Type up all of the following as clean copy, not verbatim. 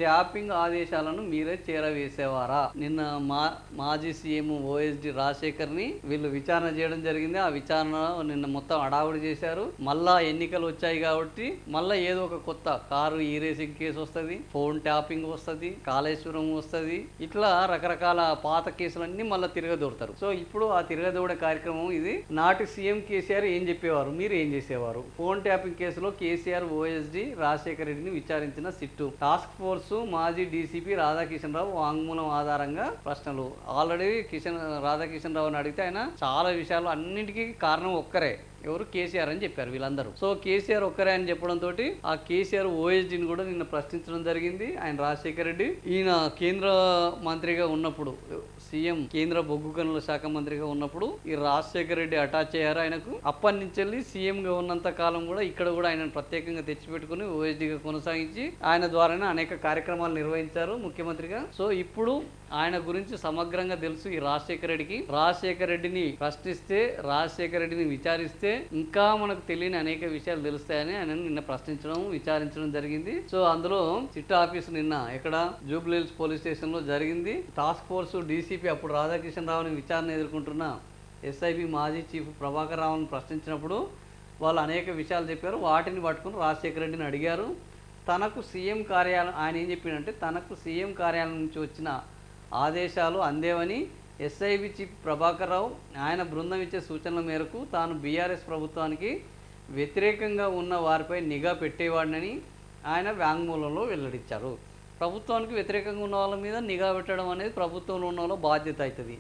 Tapping ఆదేశాలను మీరే చేరవేసేవారా? నిన్న మాజీ సీఎం ఓఎస్డి రాజశేఖర్ని వీళ్ళు విచారణ చేయడం జరిగింది. ఆ విచారణ నిన్న మొత్తం హడావుడి చేశారు. మళ్ళా ఎన్నికలు వచ్చాయి కాబట్టి మళ్ళీ ఏదో ఒక కొత్త కారు ఈ రేసింగ్ కేసు వస్తుంది, ఫోన్ ట్యాపింగ్ వస్తుంది, కాళేశ్వరం వస్తుంది, ఇట్లా రకరకాల పాత కేసులన్నీ మళ్ళీ తిరగదోడతారు. సో ఇప్పుడు ఆ తిరగదోడే కార్యక్రమం ఇది. నాటి సీఎం కేసీఆర్ ఏం చెప్పేవారు, మీరు ఏం చేసేవారు? ఫోన్ ట్యాపింగ్ కేసులో కేసీఆర్ ఓఎస్డి రాజశేఖర రెడ్డిని విచారించిన సిట్టు టాస్క్ ఫోర్స్ మాజీ డీసీపీ రాధాకిషన్ రావు వాంగ్మూలం ఆధారంగా ప్రశ్నలు. ఆల్రెడీ రాధాకిషన్ రావుని అడిగితే ఆయన చాలా విషయాలు అన్నింటికీ కారణం ఒక్కరే, ఎవరు? కేసీఆర్ అని చెప్పారు వీళ్ళందరూ. సో కేసీఆర్ ఒక్కరే అని చెప్పడంతో ఆ కేసీఆర్ ఓఎస్డీని కూడా నిన్న ప్రశ్నించడం జరిగింది. ఆయన రాజశేఖర రెడ్డి ఈయన కేంద్ర మంత్రిగా ఉన్నప్పుడు, సీఎం కేంద్ర బొగ్గు గనుల శాఖ మంత్రిగా ఉన్నప్పుడు ఈ రాజశేఖర రెడ్డి అటాచ్ అయ్యారు ఆయనకు. అప్పటి నుంచి సీఎంగా ఉన్నంత కాలం కూడా ఇక్కడ కూడా ఆయన ప్రత్యేకంగా తెచ్చిపెట్టుకుని ఓఎస్డీగా కొనసాగించి ఆయన ద్వారానే అనేక కార్యక్రమాలు నిర్వహించారు ముఖ్యమంత్రిగా. సో ఇప్పుడు ఆయన గురించి సమగ్రంగా తెలుసు ఈ రాజశేఖర రెడ్డికి. రాజశేఖర రెడ్డిని ప్రశ్నిస్తే, రాజశేఖర రెడ్డిని విచారిస్తే ఇంకా మనకు తెలియని అనేక విషయాలు తెలుస్తాయని ఆయన నిన్న ప్రశ్నించడం, విచారించడం జరిగింది. సో అందులో సిట్ ఆఫీస్ నిన్న ఎక్కడ జూబ్లీహిల్స్ పోలీస్ స్టేషన్ లో జరిగింది. టాస్క్ ఫోర్స్ డీసీపీ అప్పుడు రాధాకిషన్ రావుని విచారణ ఎదుర్కొంటున్న ఎస్ఐబి మాజీ చీఫ్ ప్రభాకర్ రావుని ప్రశ్నించినప్పుడు వాళ్ళు అనేక విషయాలు చెప్పారు. వాటిని పట్టుకుని రాజశేఖర రెడ్డిని అడిగారు. తనకు సీఎం కార్యాలయం, ఆయన ఏం చెప్పిండంటే తనకు సీఎం కార్యాలయం నుంచి వచ్చిన ఆదేశాలు అందేవని ఎస్ఐబి చీఫ్ ప్రభాకర్ రావు ఆయన బృందం ఇచ్చే సూచనల మేరకు తాను బీఆర్ఎస్ ప్రభుత్వానికి వ్యతిరేకంగా ఉన్న వారిపై నిఘా పెట్టేవాడినని ఆయన వాంగ్మూలంలో వెల్లడించారు. ప్రభుత్వానికి వ్యతిరేకంగా ఉన్న వాళ్ళ మీద నిఘా పెట్టడం అనేది ప్రభుత్వంలో ఉన్న వాళ్ళ బాధ్యత అవుతుంది.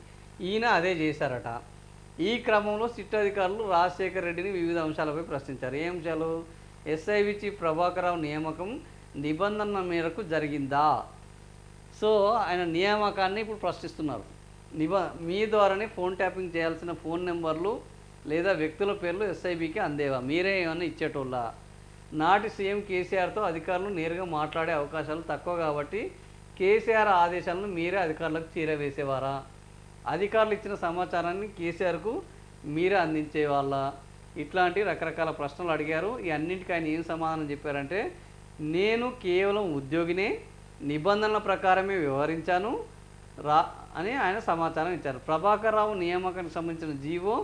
ఈయన అదే చేశారట. ఈ క్రమంలో సిట్ అధికారులు రాజశేఖర రెడ్డిని వివిధ అంశాలపై ప్రశ్నించారు. ఏ అంశాలు? ఎస్ఐబి చీఫ్ ప్రభాకర్ రావు నియామకం నిబంధనల మేరకు జరిగిందా? సో ఆయన నియామకాన్ని ఇప్పుడు ప్రశ్నిస్తున్నారు. మీ ద్వారానే ఫోన్ ట్యాపింగ్ చేయాల్సిన ఫోన్ నెంబర్లు లేదా వ్యక్తుల పేర్లు ఎస్ఐబికి అందేవా? మీరే ఏమన్నా ఇచ్చేటోళ్ళ? నాటి సీఎం కేసీఆర్తో అధికారులు నేరుగా మాట్లాడే అవకాశాలు తక్కువ కాబట్టి కేసీఆర్ ఆదేశాలను మీరే అధికారులకు చేరవేసేవారా? అధికారులు ఇచ్చిన సమాచారాన్ని కేసీఆర్కు మీరే అందించే వాళ్ళ? ఇట్లాంటి రకరకాల ప్రశ్నలు అడిగారు. ఈ అన్నింటికి ఆయన ఏం సమాధానం చెప్పారంటే, నేను కేవలం ఉద్యోగినే, నిబంధనల ప్రకారమే వ్యవహరించాను అని ఆయన సమాచారం ఇచ్చారు. ప్రభాకర్ రావు నియామకానికి సంబంధించిన జీవో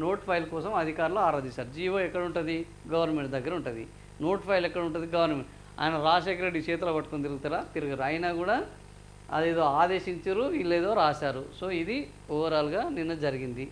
నోట్ ఫైల్ కోసం అధికారులు ఆరాధిస్తారు. జీవో ఎక్కడ ఉంటుంది? గవర్నమెంట్ దగ్గర ఉంటుంది. నోట్ ఫైల్ ఎక్కడ ఉంటుంది? గవర్నమెంట్. ఆయన రాజశేఖర రెడ్డి చేతిలో పట్టుకొని తిరగరు. అయినా కూడా అదేదో ఆదేశించారు, వీళ్ళేదో రాశారు. సో ఇది ఓవరాల్గా నిన్న జరిగింది.